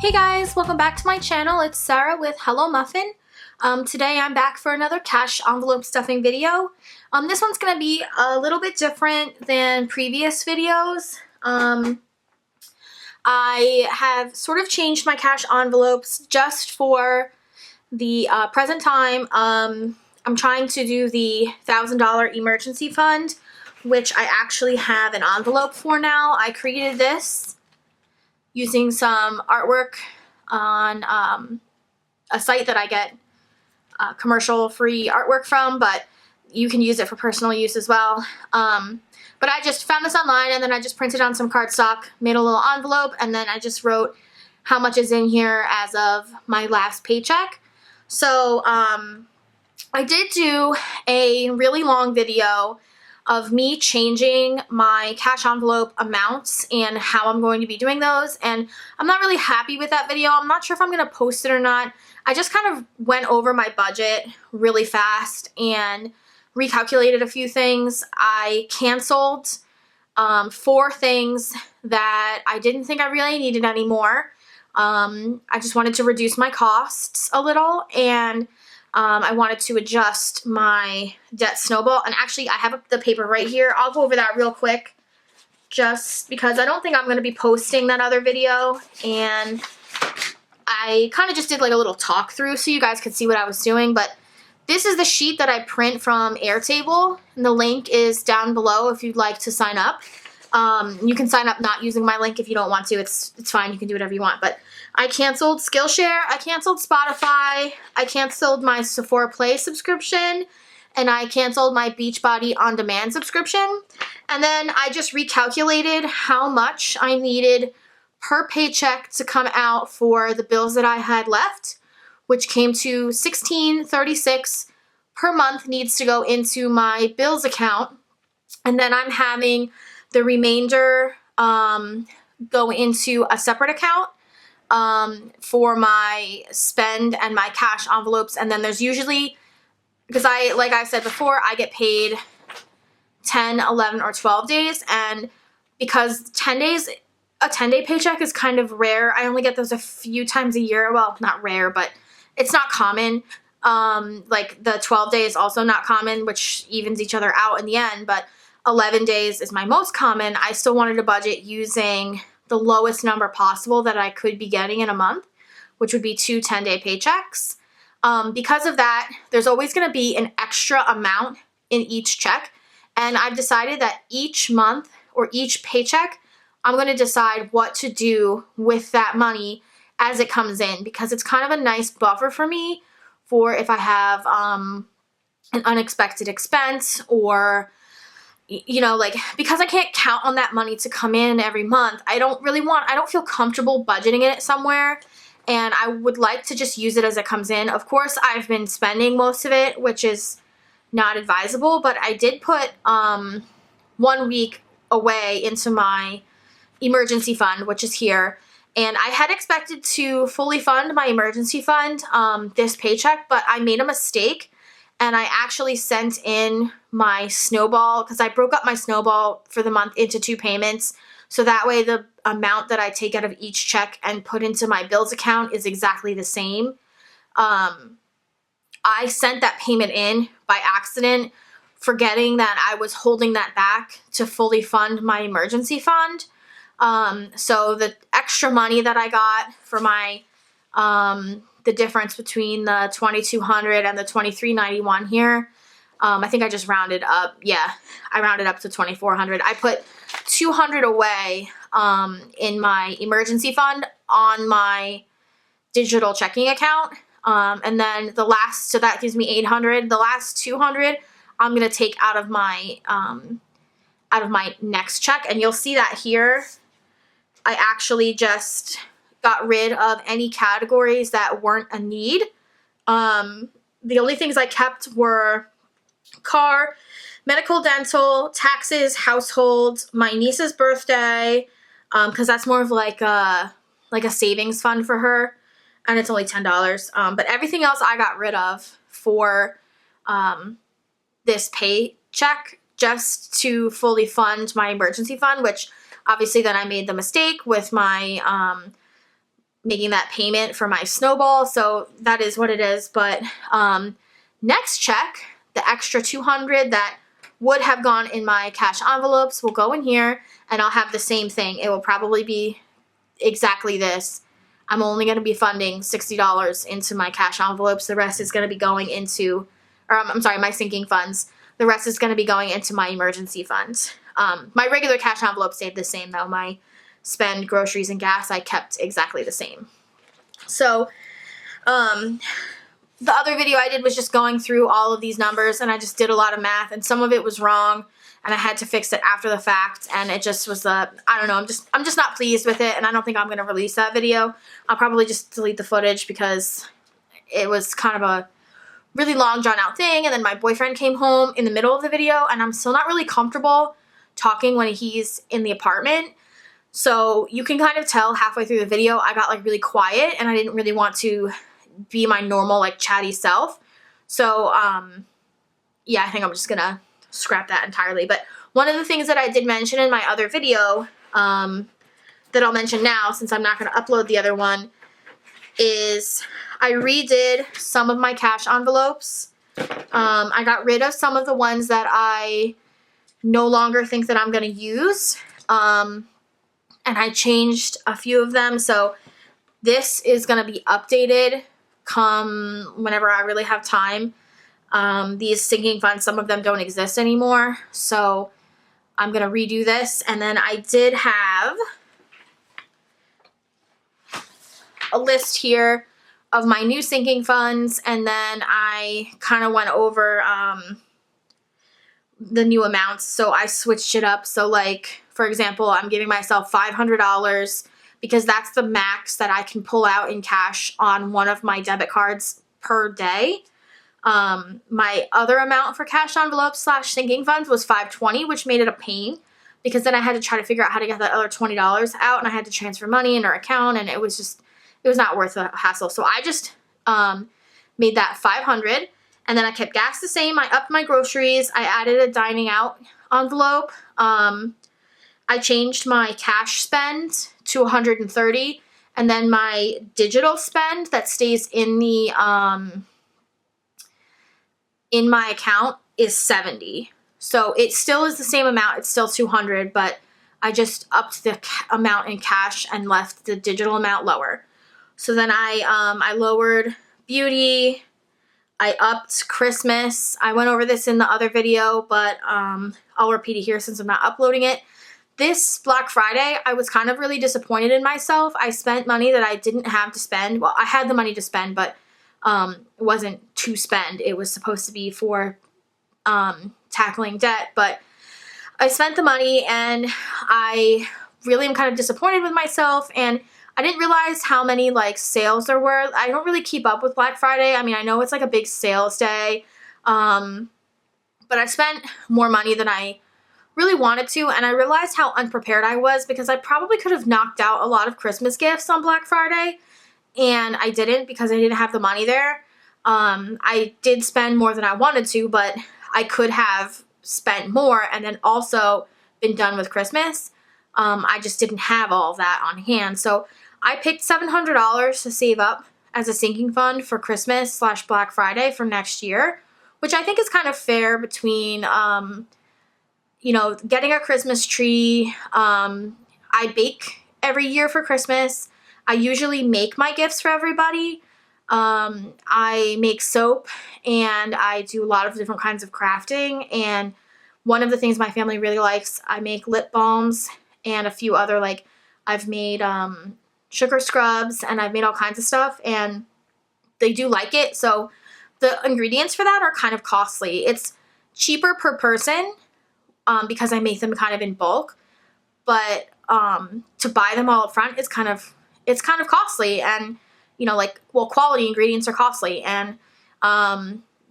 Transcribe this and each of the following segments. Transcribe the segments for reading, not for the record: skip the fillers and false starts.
Hey guys, welcome back to my channel. It's Sarah with Hello Muffin. Today I'm back for another cash envelope stuffing video. This one's going to be a little bit different than previous videos. I have sort of changed my cash envelopes just for the present time. I'm trying to do the $1,000 emergency fund, which I actually have an envelope for now. I created this using some artwork on a site that I get commercial free artwork from, but you can use it for personal use as well. But I just found this online, and then I just printed on some cardstock, made a little envelope, and then I just wrote how much is in here as of my last paycheck. So I did do a really long video of me changing my cash envelope amounts and how I'm going to be doing those, and I'm not really happy with that video. I'm not sure if I'm going to post it or not. I just kind of went over my budget really fast and recalculated a few things. I canceled 4 things that I didn't think I really needed anymore. I just wanted to reduce my costs a little, and I wanted to adjust my debt snowball. And actually, I have the paper right here. I'll go over that real quick just because I don't think I'm going to be posting that other video. And I kind of just did like a little talk through so you guys could see what I was doing. But this is the sheet that I print from Airtable, and the link is down below if you'd like to sign up. You can sign up not using my link if you don't want to. It's fine. You can do whatever you want. But I canceled Skillshare, I canceled Spotify, I canceled my Sephora Play subscription, and I canceled my Beachbody On Demand subscription. And then I just recalculated how much I needed per paycheck to come out for the bills that I had left, which came to $16.36 per month needs to go into my bills account. And then I'm having the remainder go into a separate account for my spend and my cash envelopes. And then there's usually, because like I said before, I get paid 10, 11, or 12 days. And because 10 days, a 10-day paycheck is kind of rare. I only get those a few times a year. Well, not rare, but it's not common. Like the 12 day is also not common, which evens each other out in the end. But 11 days is my most common. I still wanted to budget using the lowest number possible that I could be getting in a month, which would be 2 10-day paychecks. Because of that, there's always going to be an extra amount in each check. And I've decided that each month or each paycheck, I'm going to decide what to do with that money as it comes in, because it's kind of a nice buffer for me for if I have an unexpected expense, or you know, like, because I can't count on that money to come in every month, I don't feel comfortable budgeting it somewhere, and I would like to just use it as it comes in. Of course, I've been spending most of it, which is not advisable, but I did put 1 week away into my emergency fund, which is here, and I had expected to fully fund my emergency fund this paycheck, but I made a mistake. And I actually sent in my snowball, because I broke up my snowball for the month into 2 payments. So that way the amount that I take out of each check and put into my bills account is exactly the same. I sent that payment in by accident, forgetting that I was holding that back to fully fund my emergency fund. So the extra money that I got for my the difference between the $2,200 and the $2,391 here. I think I just rounded up. Yeah, I rounded up to $2,400. I put $200 away in my emergency fund on my digital checking account. And then the last, so that gives me $800. The last $200 I'm going to take out of my next check. And you'll see that here. I actually just got rid of any categories that weren't a need. The only things I kept were car, medical, dental, taxes, household, my niece's birthday, because that's more of like a savings fund for her, and it's only $10. But everything else I got rid of for this paycheck, just to fully fund my emergency fund, which obviously then I made the mistake with my making that payment for my snowball, so that is what it is. But next check, the extra $200 that would have gone in my cash envelopes will go in here, and I'll have the same thing. It will probably be exactly this. I'm only going to be funding $60 into my cash envelopes. The rest is going to be going into, or I'm sorry, my sinking funds. The rest is going to be going into my emergency funds. My regular cash envelope stayed the same though. My spend, groceries, and gas, I kept exactly the same. So, the other video I did was just going through all of these numbers, and I just did a lot of math, and some of it was wrong, and I had to fix it after the fact, and it just was I don't know, I'm just not pleased with it, and I don't think I'm going to release that video. I'll probably just delete the footage because it was kind of a really long, drawn-out thing, and then my boyfriend came home in the middle of the video, and I'm still not really comfortable talking when he's in the apartment. So you can kind of tell halfway through the video I got like really quiet, and I didn't really want to be my normal like chatty self. So yeah, I think I'm just gonna scrap that entirely. But one of the things that I did mention in my other video that I'll mention now, since I'm not gonna upload the other one, is I redid some of my cash envelopes. I got rid of some of the ones that I no longer think that I'm gonna use, and I changed a few of them. So this is gonna be updated come whenever I really have time. These sinking funds, some of them don't exist anymore, so I'm gonna redo this. And then I did have a list here of my new sinking funds, and then I kind of went over the new amounts, so I switched it up. So like, for example, I'm giving myself $500 because that's the max that I can pull out in cash on one of my debit cards per day. My other amount for cash envelopes / sinking funds was $520, which made it a pain because then I had to try to figure out how to get that other $20 out, and I had to transfer money in our account, and it was not worth the hassle. So I just made that $500, and then I kept gas the same. I upped my groceries. I added a dining out envelope. I changed my cash spend to $130, and then my digital spend that stays in the in my account is $70. So it still is the same amount. It's still $200, but I just upped the amount in cash and left the digital amount lower. So then I lowered beauty. I upped Christmas. I went over this in the other video, but I'll repeat it here since I'm not uploading it. This Black Friday, I was kind of really disappointed in myself. I spent money that I didn't have to spend. Well, I had the money to spend, but it wasn't to spend. It was supposed to be for tackling debt, but I spent the money, and I really am kind of disappointed with myself, and I didn't realize how many like sales there were. I don't really keep up with Black Friday. I mean, I know it's like a big sales day, but I spent more money than I really wanted to, and I realized how unprepared I was because I probably could have knocked out a lot of Christmas gifts on Black Friday, and I didn't because I didn't have the money there. I did spend more than I wanted to, but I could have spent more and then also been done with Christmas. I just didn't have all that on hand. So I picked $700 to save up as a sinking fund for Christmas / Black Friday for next year, which I think is kind of fair between, you know, getting a Christmas tree. I bake every year for Christmas. I usually make my gifts for everybody. I make soap, and I do a lot of different kinds of crafting, and one of the things my family really likes, I make lip balms and a few other, like, I've made sugar scrubs, and I've made all kinds of stuff, and they do like it. So the ingredients for that are kind of costly. It's cheaper per person because I make them kind of in bulk, but to buy them all up front is kind of costly, and you know, like, well, quality ingredients are costly, and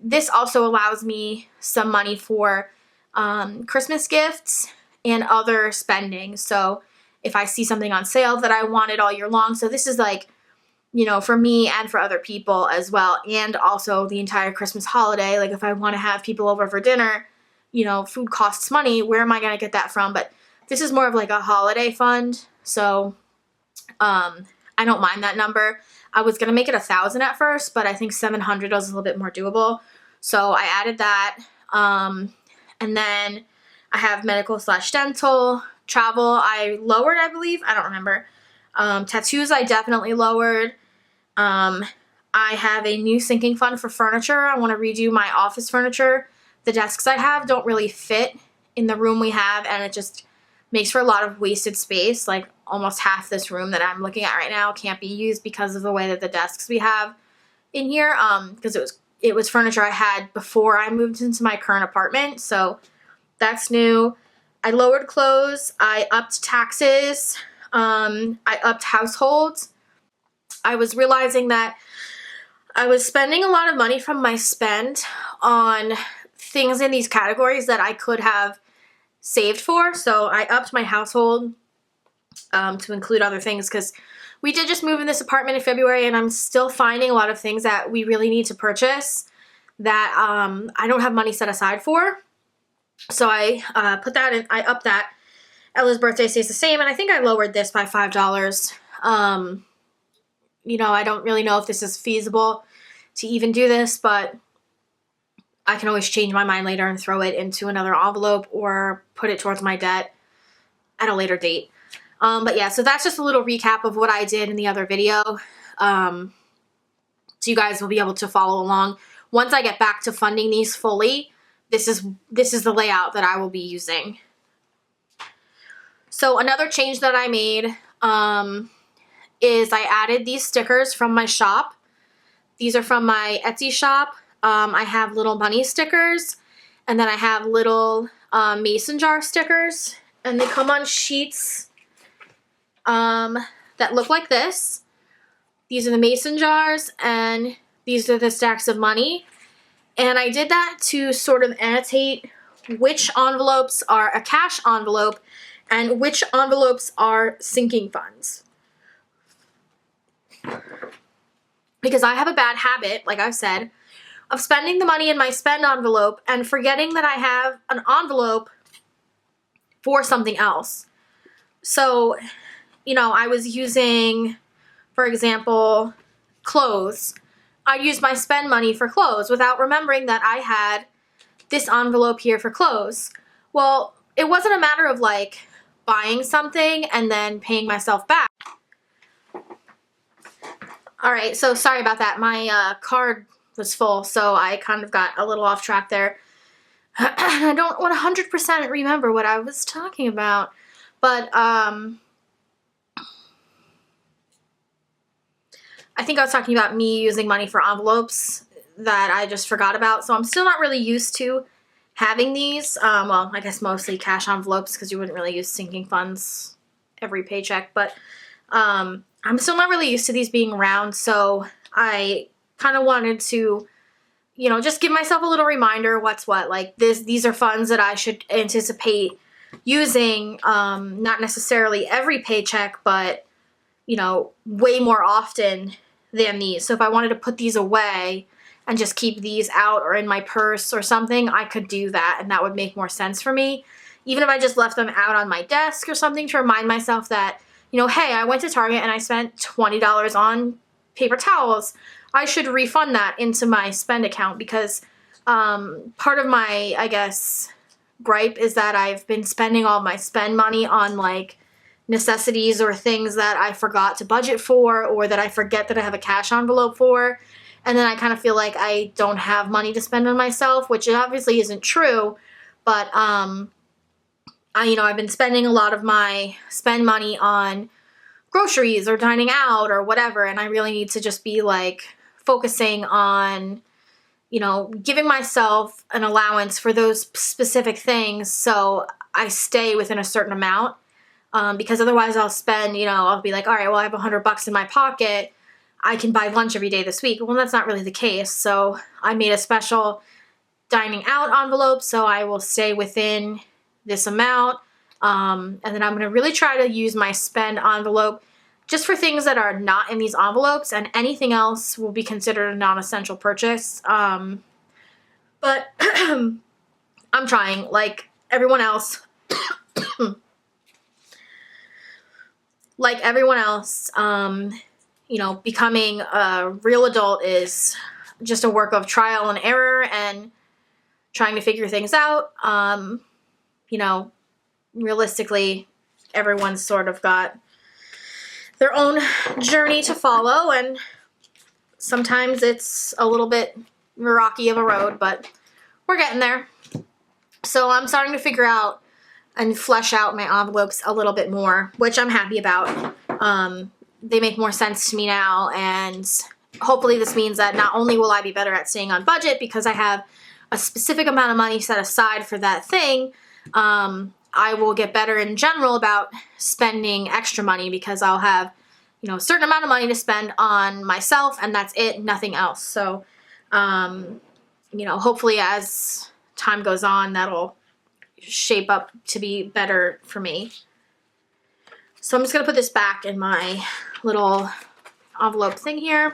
this also allows me some money for Christmas gifts and other spending. So if I see something on sale that I wanted all year long, so this is like, you know, for me and for other people as well, and also the entire Christmas holiday. Like, if I want to have people over for dinner, you know, food costs money. Where am I going to get that from? But this is more of like a holiday fund. So I don't mind that number. I was going to make it 1,000 at first, but I think 700 was a little bit more doable. So I added that. And then I have medical/dental, travel I lowered, I believe. I don't remember. Tattoos I definitely lowered. I have a new sinking fund for furniture. I want to redo my office furniture. The desks I have don't really fit in the room we have, and it just makes for a lot of wasted space. Like almost half this room that I'm looking at right now can't be used because of the way that the desks we have in here, because it was furniture I had before I moved into my current apartment, so that's new. I lowered clothes. I upped taxes. I upped households. I was realizing that I was spending a lot of money from my spend on things in these categories that I could have saved for. So I upped my household to include other things, because we did just move in this apartment in February, and I'm still finding a lot of things that we really need to purchase that I don't have money set aside for. So I put that in, I upped that. Ella's birthday stays the same, and I think I lowered this by $5. You know, I don't really know if this is feasible to even do this, but I can always change my mind later and throw it into another envelope or put it towards my debt at a later date. But yeah, so that's just a little recap of what I did in the other video. So you guys will be able to follow along. Once I get back to funding these fully, this is the layout that I will be using. So another change that I made is I added these stickers from my shop. These are from my Etsy shop. I have little bunny stickers, and then I have little mason jar stickers, and they come on sheets that look like this. These are the mason jars, and these are the stacks of money. And I did that to sort of annotate which envelopes are a cash envelope and which envelopes are sinking funds. Because I have a bad habit, like I've said, of spending the money in my spend envelope and forgetting that I have an envelope for something else. So, you know, I was using, for example, clothes. I used my spend money for clothes without remembering that I had this envelope here for clothes. Well, it wasn't a matter of like buying something and then paying myself back. All right, so sorry about that. My card was full, so I kind of got a little off track there. I don't 100% remember what I was talking about, but I think I was talking about me using money for envelopes that I just forgot about. So I'm still not really used to having these. Well, I guess mostly cash envelopes, because you wouldn't really use sinking funds every paycheck, but I'm still not really used to these being round, so I kind of wanted to, you know, just give myself a little reminder what's what. Like these are funds that I should anticipate using, not necessarily every paycheck, but, you know, way more often than these. So if I wanted to put these away and just keep these out or in my purse or something, I could do that, and that would make more sense for me. Even if I just left them out on my desk or something to remind myself that, you know, hey, I went to Target and I spent $20 on paper towels. I should refund that into my spend account, because part of my, I guess, gripe is that I've been spending all my spend money on like necessities or things that I forgot to budget for, or that I forget that I have a cash envelope for. And then I kind of feel like I don't have money to spend on myself, which obviously isn't true. But, you know, I've been spending a lot of my spend money on groceries or dining out or whatever. And I really need to just be like focusing on, you know, giving myself an allowance for those specific things so I stay within a certain amount. Because otherwise I'll spend, you know, I'll be like, all right, well, I have $100 in my pocket. I can buy lunch every day this week. Well, that's not really the case. So I made a special dining out envelope, so I will stay within this amount. And then I'm going to really try to use my spend envelope just for things that are not in these envelopes, and anything else will be considered a non-essential purchase. But I'm trying, like everyone else. Like everyone else, you know, becoming a real adult is just a work of trial and error and trying to figure things out. You know, realistically, everyone's sort of got their own journey to follow, and sometimes it's a little bit rocky of a road, but we're getting there. So I'm starting to figure out and flesh out my envelopes a little bit more, which I'm happy about. They make more sense to me now, and hopefully this means that not only will I be better at staying on budget because I have a specific amount of money set aside for that thing, I will get better in general about spending extra money because I'll have, you know, a certain amount of money to spend on myself, and that's it, nothing else. So, you know, hopefully as time goes on, that'll shape up to be better for me. So I'm just going to put this back in my little envelope thing here.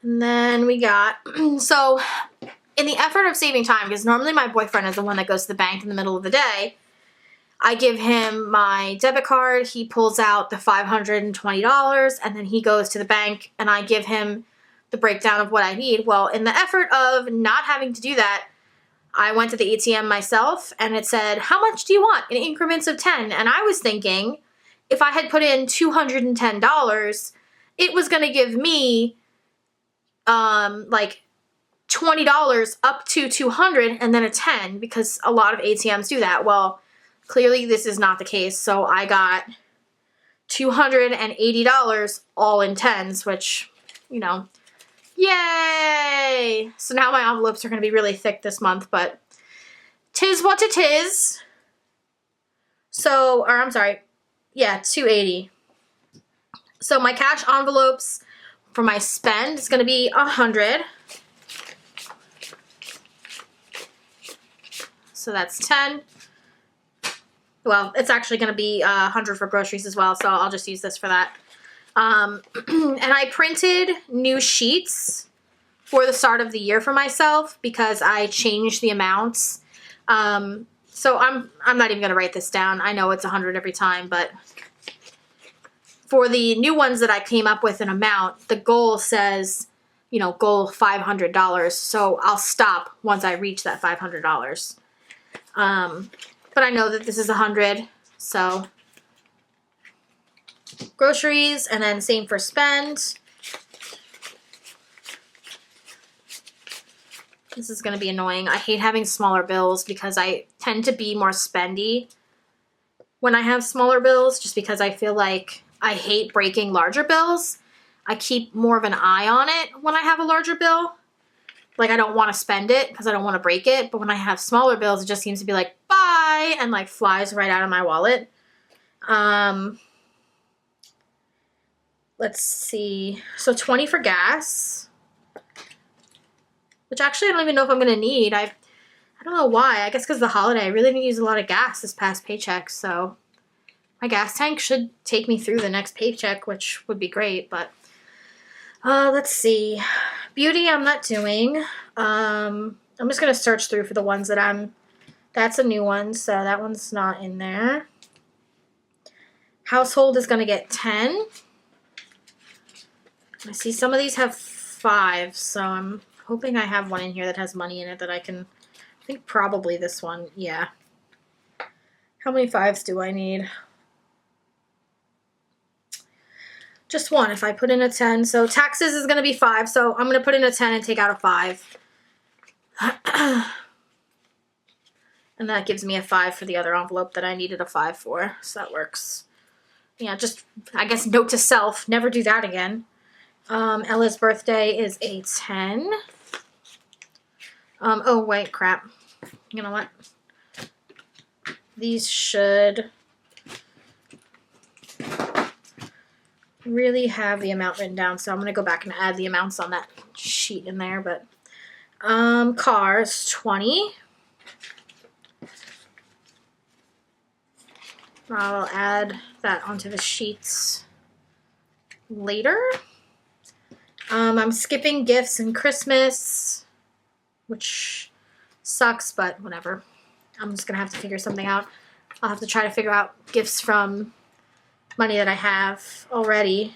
And then we got, so in the effort of saving time, because normally my boyfriend is the one that goes to the bank in the middle of the day, I give him my debit card, he pulls out the $520, and then he goes to the bank and I give him the breakdown of what I need. Well, in the effort of not having to do that, I went to the ATM myself and it said, how much do you want? In increments of 10. And I was thinking if I had put in $210, it was going to give me like $20 up to $200 and then a 10, because a lot of ATMs do that. Well, clearly this is not the case. So I got $280 all in 10s, which, you know, yay! So now my envelopes are going to be really thick this month, but 'tis what it is. So, or I'm sorry, yeah, $280. So my cash envelopes for my spend is going to be $100. So that's 10. Well, it's actually going to be $100 for groceries as well, so I'll just use this for that. And I printed new sheets for the start of the year for myself because I changed the amounts. So I'm not even going to write this down. I know it's 100 every time, but for the new ones that I came up with an amount, the goal says, you know, goal $500. So I'll stop once I reach that $500. But I know that this is 100, so groceries, and then same for spend. This is going to be annoying. I hate having smaller bills because I tend to be more spendy when I have smaller bills, just because I feel like I hate breaking larger bills. I keep more of an eye on it when I have a larger bill. Like, I don't want to spend it because I don't want to break it. But when I have smaller bills, it just seems to be like, bye, and like flies right out of my wallet. Let's see. So 20 for gas, which actually I don't even know if I'm going to need. I don't know why. I guess because of the holiday. I really didn't use a lot of gas this past paycheck. So my gas tank should take me through the next paycheck, which would be great. But let's see. Beauty I'm not doing. I'm just going to search through for the ones that that's a new one, so that one's not in there. Household is going to get 10. I see some of these have 5, so I'm hoping I have one in here that has money in it that I can, I think probably this one, yeah. How many 5s do I need? Just one if I put in a 10. So taxes is going to be 5. So I'm going to put in a 10 and take out a 5. And that gives me a 5 for the other envelope that I needed a 5 for. So that works. Yeah, just, I guess, note to self, never do that again. Ella's birthday is a 10. Oh, wait, crap. You know what? These should really have the amount written down, so I'm going to go back and add the amounts on that sheet in there, but cars, 20. I'll add that onto the sheets later. I'm skipping gifts and Christmas, which sucks, but whatever. I'm just going to have to figure something out. I'll have to try to figure out gifts from money that I have already.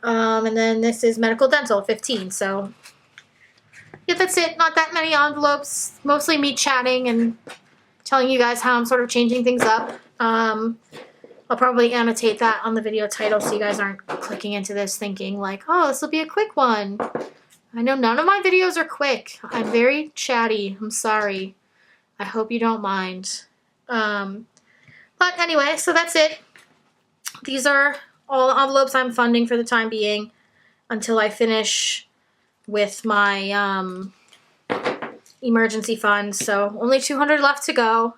And then this is medical dental, 15. So yeah, that's it. Not that many envelopes. Mostly me chatting and telling you guys how I'm sort of changing things up. I'll probably annotate that on the video title so you guys aren't clicking into this thinking like, oh, this will be a quick one. I know none of my videos are quick. I'm very chatty. I'm sorry. I hope you don't mind. But anyway, so that's it. These are all the envelopes I'm funding for the time being until I finish with my emergency fund. So only 200 left to go.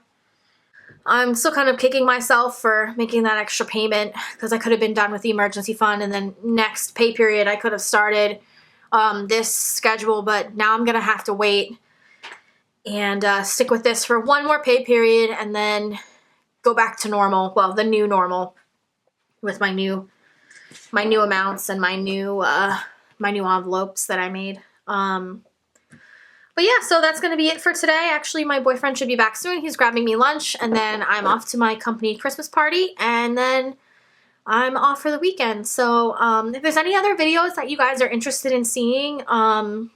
I'm still kind of kicking myself for making that extra payment because I could have been done with the emergency fund and then next pay period I could have started this schedule, but now I'm going to have to wait and stick with this for one more pay period and then go back to normal. Well, the new normal with my new amounts and my new envelopes that I made. But yeah, so that's going to be it for today. Actually, my boyfriend should be back soon. He's grabbing me lunch, and then I'm off to my company Christmas party, and then I'm off for the weekend. So if there's any other videos that you guys are interested in seeing, I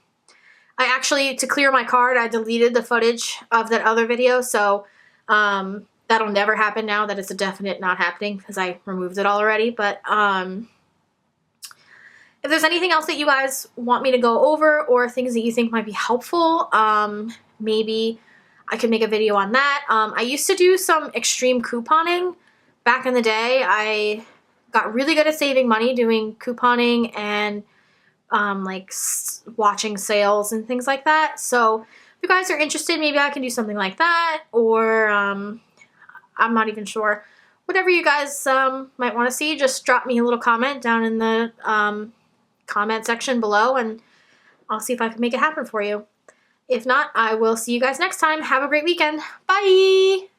actually, to clear my card, I deleted the footage of that other video, so that'll never happen now. That is a definite not happening because I removed it already. But if there's anything else that you guys want me to go over or things that you think might be helpful, maybe I could make a video on that. I used to do some extreme couponing back in the day. I got really good at saving money doing couponing and like watching sales and things like that. So if you guys are interested, maybe I can do something like that, or I'm not even sure. Whatever you guys might want to see, just drop me a little comment down in the comment section below and I'll see if I can make it happen for you. If not, I will see you guys next time. Have a great weekend. Bye!